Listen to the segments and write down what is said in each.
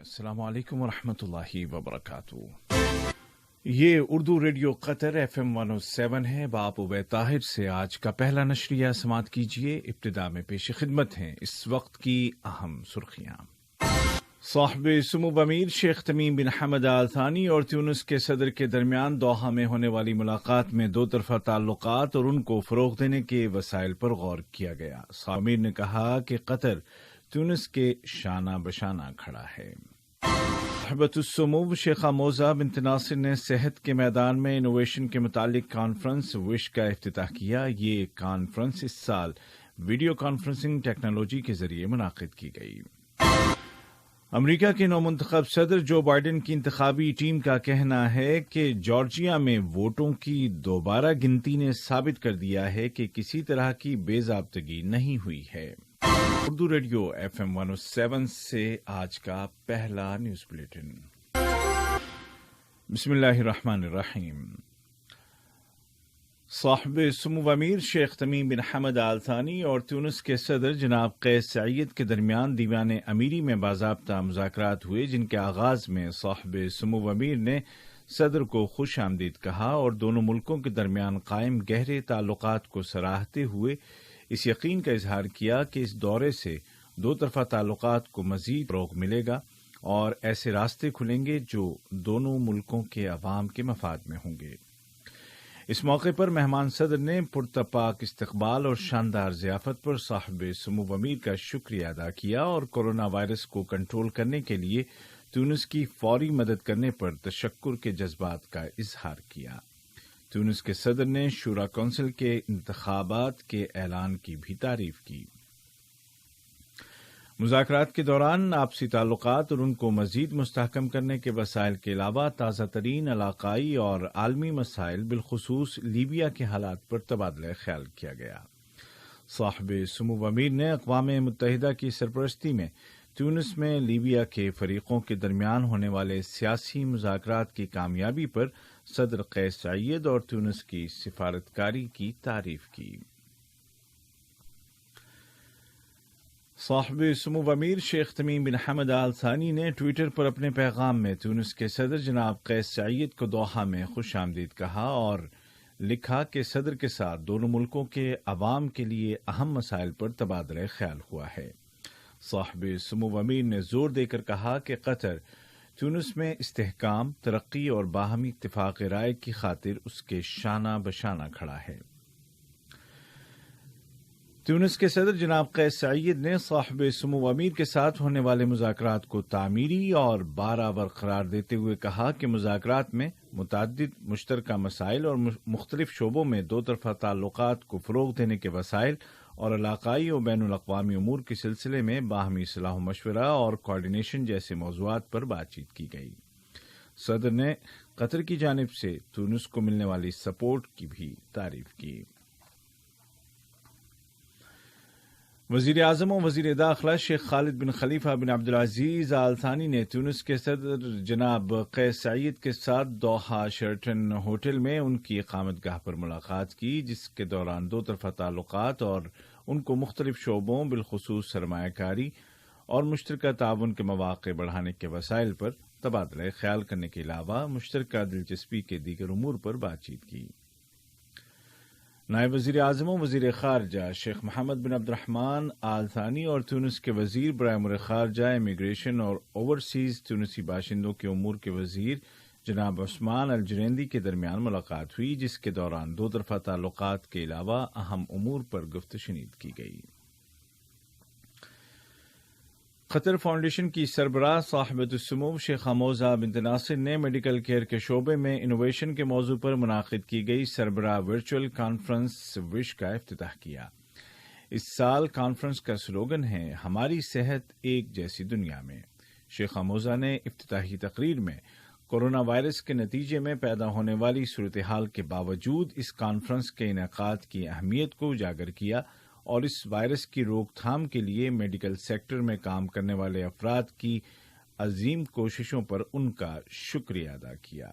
السلام علیکم ورحمۃ اللہ وبرکاتہ۔ یہ اردو ریڈیو قطر FM 107 ہے۔ باپ عبید طاہر سے آج کا پہلا نشریہ سماعت کیجیے۔ ابتدا میں پیش خدمت ہیں اس وقت کی اہم سرخیاں۔ صاحب سمو امیر شیخ تمیم بن حمد آل ثانی اور تیونس کے صدر کے درمیان دوحہ میں ہونے والی ملاقات میں دو طرفہ تعلقات اور ان کو فروغ دینے کے وسائل پر غور کیا گیا۔ صاحب امیر نے کہا کہ قطر تیونس کے شانہ بشانہ کھڑا ہے۔ صاحبۃ السمو شیخہ موزہ بنت ناصر نے صحت کے میدان میں انوویشن کے متعلق کانفرنس وش کا افتتاح کیا۔ یہ کانفرنس اس سال ویڈیو کانفرنسنگ ٹیکنالوجی کے ذریعے منعقد کی گئی۔ امریکہ کے نومنتخب صدر جو بائیڈن کی انتخابی ٹیم کا کہنا ہے کہ جارجیا میں ووٹوں کی دوبارہ گنتی نے ثابت کر دیا ہے کہ کسی طرح کی بے ضابطگی نہیں ہوئی ہے۔ اردو ریڈیو FM 107 سے آج کا پہلا نیوز بلیٹن۔ بسم اللہ الرحمن الرحیم۔ صاحب سمو امیر شیخ تمیم بن حمد آل ثانی اور تیونس کے صدر جناب قیس سعید کے درمیان دیوان امیری میں باضابطہ مذاکرات ہوئے، جن کے آغاز میں صاحب سمو امیر نے صدر کو خوش آمدید کہا اور دونوں ملکوں کے درمیان قائم گہرے تعلقات کو سراہتے ہوئے اس یقین کا اظہار کیا کہ اس دورے سے دو طرفہ تعلقات کو مزید فروغ ملے گا اور ایسے راستے کھلیں گے جو دونوں ملکوں کے عوام کے مفاد میں ہوں گے۔ اس موقع پر مہمان صدر نے پرتپاک استقبال اور شاندار ضیافت پر صاحب سمو امیر کا شکریہ ادا کیا اور کورونا وائرس کو کنٹرول کرنے کے لیے تیونس کی فوری مدد کرنے پر تشکر کے جذبات کا اظہار کیا۔ تیونس کے صدر نے شورا کونسل کے انتخابات کے اعلان کی بھی تعریف کی۔ مذاکرات کے دوران آپسی تعلقات اور ان کو مزید مستحکم کرنے کے وسائل کے علاوہ تازہ ترین علاقائی اور عالمی مسائل بالخصوص لیبیا کے حالات پر تبادلہ خیال کیا گیا۔ صاحب سمو امیر نے اقوام متحدہ کی سرپرستی میں تیونس میں لیبیا کے فریقوں کے درمیان ہونے والے سیاسی مذاکرات کی کامیابی پر صدر قیس سعید اور تیونس کی سفارتکاری کی تعریف کی۔ صاحب سمو امیر شیخ تمیم بن حمد آل ثانی نے ٹویٹر پر اپنے پیغام میں تیونس کے صدر جناب قیس سعید کو دوحہ میں خوش آمدید کہا اور لکھا کہ صدر کے ساتھ دونوں ملکوں کے عوام کے لیے اہم مسائل پر تبادلہ خیال ہوا ہے۔ صاحب سمو امیر نے زور دے کر کہا کہ قطر تیونس میں استحکام، ترقی اور باہمی اتفاق رائے کی خاطر اس کے شانہ بشانہ کھڑا ہے۔ تیونس کے صدر جناب قیس سعید نے صاحب سمو امیر کے ساتھ ہونے والے مذاکرات کو تعمیری اور باراور قرار دیتے ہوئے کہا کہ مذاکرات میں متعدد مشترکہ مسائل اور مختلف شعبوں میں دو طرفہ تعلقات کو فروغ دینے کے وسائل اور علاقائی و بین الاقوامی امور کے سلسلے میں باہمی صلاح و مشورہ اور کوارڈینیشن جیسے موضوعات پر بات چیت کی گئی۔ صدر نے قطر کی جانب سے تیونس کو ملنے والی سپورٹ کی بھی تعریف کی۔ وزیر اعظم و وزیر داخلہ شیخ خالد بن خلیفہ بن عبدالعزیز آل ثانی نے تیونس کے صدر جناب قیس سعید کے ساتھ دوحہ شیرٹن ہوٹل میں ان کی اقامت گاہ پر ملاقات کی، جس کے دوران دو طرفہ تعلقات اور ان کو مختلف شعبوں بالخصوص سرمایہ کاری اور مشترکہ تعاون کے مواقع بڑھانے کے وسائل پر تبادلہ خیال کرنے کے علاوہ مشترکہ دلچسپی کے دیگر امور پر بات چیت کی۔ نائب وزیر اعظم و وزیر خارجہ شیخ محمد بن عبد الرحمن آل ثانی اور تیونس کے وزیر برائے امور خارجہ، امیگریشن اور اوورسیز تیونسی باشندوں کے امور کے وزیر جناب عثمان الجریندی کے درمیان ملاقات ہوئی، جس کے دوران دو طرفہ تعلقات کے علاوہ اہم امور پر گفت شنید کی گئی۔ قطر فاؤنڈیشن کی سربراہ صاحبۃ السمو شیخہ موزہ بنت ناصر نے میڈیکل کیئر کے شعبے میں انوویشن کے موضوع پر منعقد کی گئی سربراہ ورچوئل کانفرنس وش کا افتتاح کیا۔ اس سال کانفرنس کا سلوگن ہے ہماری صحت ایک جیسی دنیا میں۔ شیخہ موزہ نے افتتاحی تقریر میں کورونا وائرس کے نتیجے میں پیدا ہونے والی صورتحال کے باوجود اس کانفرنس کے انعقاد کی اہمیت کو اجاگر کیا اور اس وائرس کی روک تھام کے لیے میڈیکل سیکٹر میں کام کرنے والے افراد کی عظیم کوششوں پر ان کا شکریہ ادا کیا۔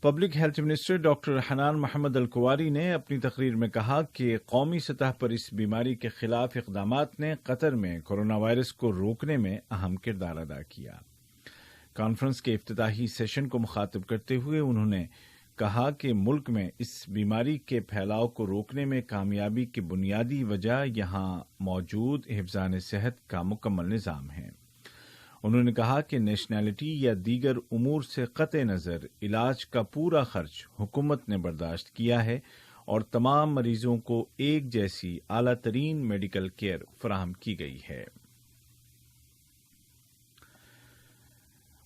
Public health minister doctor Hanan Mohammed Al Kuwari نے اپنی تقریر میں کہا کہ قومی سطح پر اس بیماری کے خلاف اقدامات نے قطر میں کورونا وائرس کو روکنے میں اہم کردار ادا کیا۔ کانفرنس کے افتتاحی سیشن کو مخاطب کرتے ہوئے انہوں نے کہا کہ ملک میں اس بیماری کے پھیلاؤ کو روکنے میں کامیابی کی بنیادی وجہ یہاں موجود حفظان صحت کا مکمل نظام ہے۔ انہوں نے کہا کہ نیشنلٹی یا دیگر امور سے قطع نظر علاج کا پورا خرچ حکومت نے برداشت کیا ہے اور تمام مریضوں کو ایک جیسی اعلیٰ ترین میڈیکل کیئر فراہم کی گئی ہے۔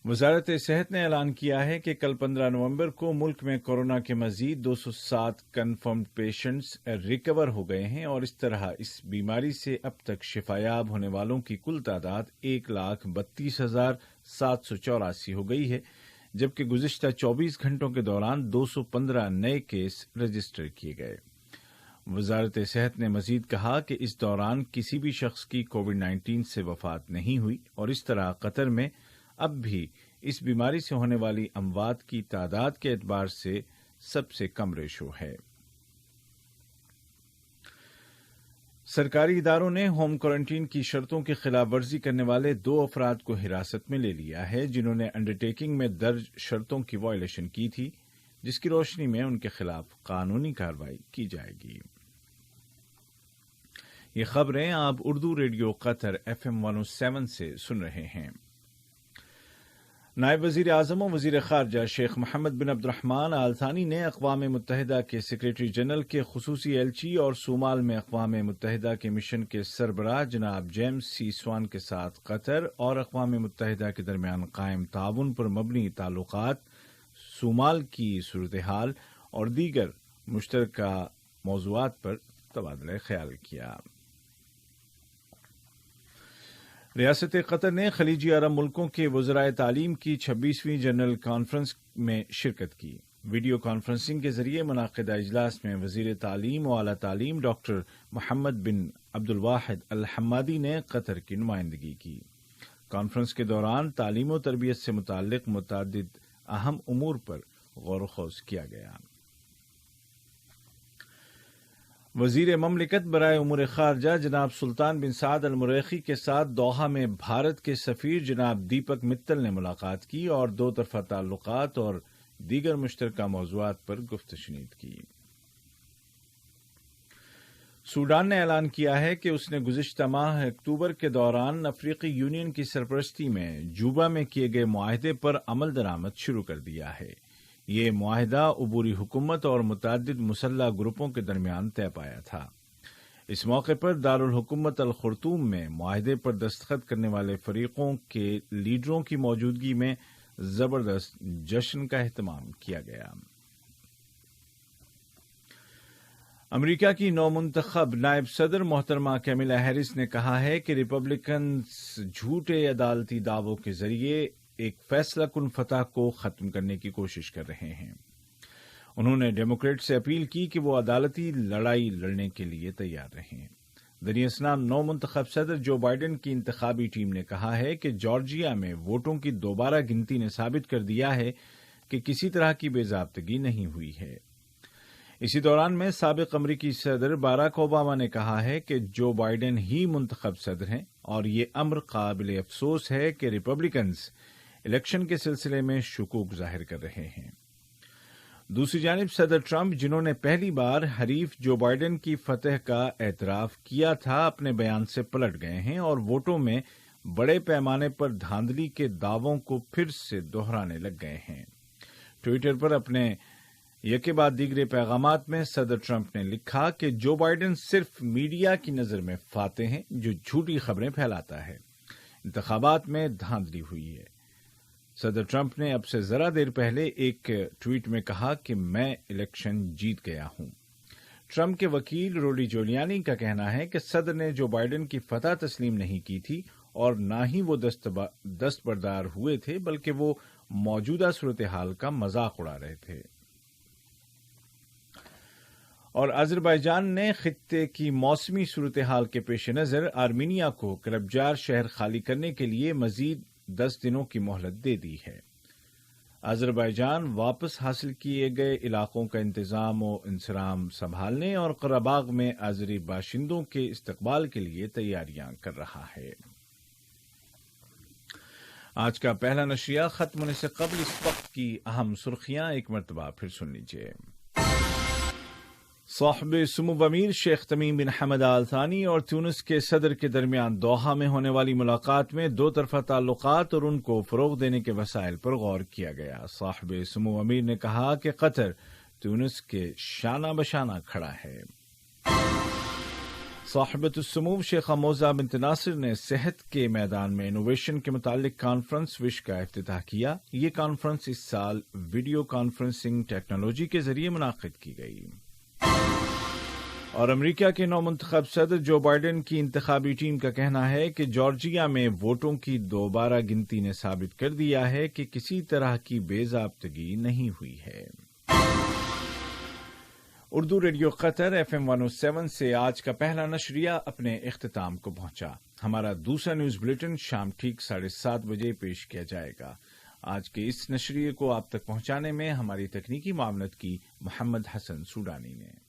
وزارت صحت نے اعلان کیا ہے کہ کل 15 نومبر کو ملک میں کورونا کے مزید 207 کنفرمڈ پیشنٹس ریکور ہو گئے ہیں اور اس طرح اس بیماری سے اب تک شفایاب ہونے والوں کی کل تعداد 1,32,784 ہو گئی ہے، جبکہ گزشتہ 24 گھنٹوں کے دوران 215 نئے کیس رجسٹر کیے گئے۔ وزارت صحت نے مزید کہا کہ اس دوران کسی بھی شخص کی کووڈ 19 سے وفات نہیں ہوئی اور اس طرح قطر میں اب بھی اس بیماری سے ہونے والی اموات کی تعداد کے اعتبار سے سب سے کم ریشو ہے۔ سرکاری اداروں نے ہوم کوارنٹین کی شرطوں کی خلاف ورزی کرنے والے 2 افراد کو حراست میں لے لیا ہے جنہوں نے انڈرٹیکنگ میں درج شرطوں کی وائلیشن کی تھی، جس کی روشنی میں ان کے خلاف قانونی کارروائی کی جائے گی۔ یہ خبریں آپ اردو ریڈیو قطر FM 107 سے سن رہے ہیں۔ نائب وزیر اعظم و وزیر خارجہ شیخ محمد بن عبد الرحمن آل ثانی نے اقوام متحدہ کے سیکریٹری جنرل کے خصوصی ایلچی اور صومال میں اقوام متحدہ کے مشن کے سربراہ جناب جیمز سی سوان کے ساتھ قطر اور اقوام متحدہ کے درمیان قائم تعاون پر مبنی تعلقات، صومال کی صورتحال اور دیگر مشترکہ موضوعات پر تبادلہ خیال کیا۔ ریاست قطر نے خلیجی عرب ملکوں کے وزرائے تعلیم کی 26ویں جنرل کانفرنس میں شرکت کی۔ ویڈیو کانفرنسنگ کے ذریعے منعقدہ اجلاس میں وزیر تعلیم و اعلیٰ تعلیم ڈاکٹر محمد بن عبد الواحد الحمادی نے قطر کی نمائندگی کی۔ کانفرنس کے دوران تعلیم و تربیت سے متعلق متعدد اہم امور پر غور و خوض کیا گیا۔ وزیر مملکت برائے امور خارجہ جناب سلطان بن سعد المریخی کے ساتھ دوحہ میں بھارت کے سفیر جناب دیپک متل نے ملاقات کی اور 2 طرفہ تعلقات اور دیگر مشترکہ موضوعات پر گفت و شنید کی۔ سوڈان نے اعلان کیا ہے کہ اس نے گزشتہ ماہ اکتوبر کے دوران افریقی یونین کی سرپرستی میں جوبا میں کیے گئے معاہدے پر عمل درآمد شروع کر دیا ہے۔ یہ معاہدہ عبوری حکومت اور متعدد مسلح گروپوں کے درمیان طے پایا تھا۔ اس موقع پر دارالحکومت الخرطوم میں معاہدے پر دستخط کرنے والے فریقوں کے لیڈروں کی موجودگی میں زبردست جشن کا اہتمام کیا گیا۔ امریکہ کی نومنتخب نائب صدر محترمہ کیملا ہیرس نے کہا ہے کہ ریپبلکنز جھوٹے عدالتی دعووں کے ذریعے ایک فیصلہ کن فتح کو ختم کرنے کی کوشش کر رہے ہیں۔ انہوں نے ڈیموکریٹ سے اپیل کی کہ وہ عدالتی لڑائی لڑنے کے لیے تیار رہیں۔ در اسلام نو منتخب صدر جو بائیڈن کی انتخابی ٹیم نے کہا ہے کہ جارجیا میں ووٹوں کی دوبارہ گنتی نے ثابت کر دیا ہے کہ کسی طرح کی بے ضابطگی نہیں ہوئی ہے۔ اسی دوران میں سابق امریکی صدر باراک اوباما نے کہا ہے کہ جو بائیڈن ہی منتخب صدر ہیں اور یہ امر قابل افسوس ہے کہ ریپبلکنز الیکشن کے سلسلے میں شکوک ظاہر کر رہے ہیں۔ دوسری جانب صدر ٹرمپ جنہوں نے پہلی بار حریف جو بائیڈن کی فتح کا اعتراف کیا تھا، اپنے بیان سے پلٹ گئے ہیں اور ووٹوں میں بڑے پیمانے پر دھاندلی کے دعووں کو پھر سے دہرانے لگ گئے ہیں۔ ٹویٹر پر اپنے یکے بعد دیگرے پیغامات میں صدر ٹرمپ نے لکھا کہ جو بائیڈن صرف میڈیا کی نظر میں فاتح ہیں جو جھوٹی خبریں پھیلاتا ہے۔ انتخابات میں دھاندلی ہوئی ہے۔ صدر ٹرمپ نے اب سے ذرا دیر پہلے ایک ٹویٹ میں کہا کہ میں الیکشن جیت گیا ہوں۔ ٹرمپ کے وکیل روڈی جولیانی کا کہنا ہے کہ صدر نے جو بائیڈن کی فتح تسلیم نہیں کی تھی اور نہ ہی وہ دستبردار ہوئے تھے، بلکہ وہ موجودہ صورتحال کا مذاق اڑا رہے تھے۔ اور آذربائیجان نے خطے کی موسمی صورتحال کے پیش نظر آرمینیا کو کربجار شہر خالی کرنے کے لیے مزید 10 دنوں کی مہلت دے دی ہے۔ آذربائیجان واپس حاصل کیے گئے علاقوں کا انتظام و انصرام سنبھالنے اور قرہ باغ میں آذری باشندوں کے استقبال کے لیے تیاریاں کر رہا ہے۔ آج کا پہلا نشریہ ختم ہونے سے قبل اس وقت کی اہم سرخیاں ایک مرتبہ پھر سن لیجیے۔ صاحب سمو امیر شیخ تمیم بن حمد آل ثانی اور تیونس کے صدر کے درمیان دوحہ میں ہونے والی ملاقات میں دو طرفہ تعلقات اور ان کو فروغ دینے کے وسائل پر غور کیا گیا۔ صاحب سمو امیر نے کہا کہ قطر تیونس کے شانہ بشانہ کھڑا ہے۔ صاحبۃ السمو شیخہ موزہ بنت ناصر نے صحت کے میدان میں انوویشن کے متعلق کانفرنس وش کا افتتاح کیا۔ یہ کانفرنس اس سال ویڈیو کانفرنسنگ ٹیکنالوجی کے ذریعے منعقد کی گئی۔ اور امریکہ کے نو منتخب صدر جو بائیڈن کی انتخابی ٹیم کا کہنا ہے کہ جارجیا میں ووٹوں کی دوبارہ گنتی نے ثابت کر دیا ہے کہ کسی طرح کی بے ضابطگی نہیں ہوئی ہے۔ اردو ریڈیو قطر FM 107 سے آج کا پہلا نشریہ اپنے اختتام کو پہنچا۔ ہمارا دوسرا نیوز بلیٹن شام ٹھیک 7:30 بجے پیش کیا جائے گا۔ آج کے اس نشریے کو آپ تک پہنچانے میں ہماری تکنیکی معاونت کی محمد حسن سوڈانی نے۔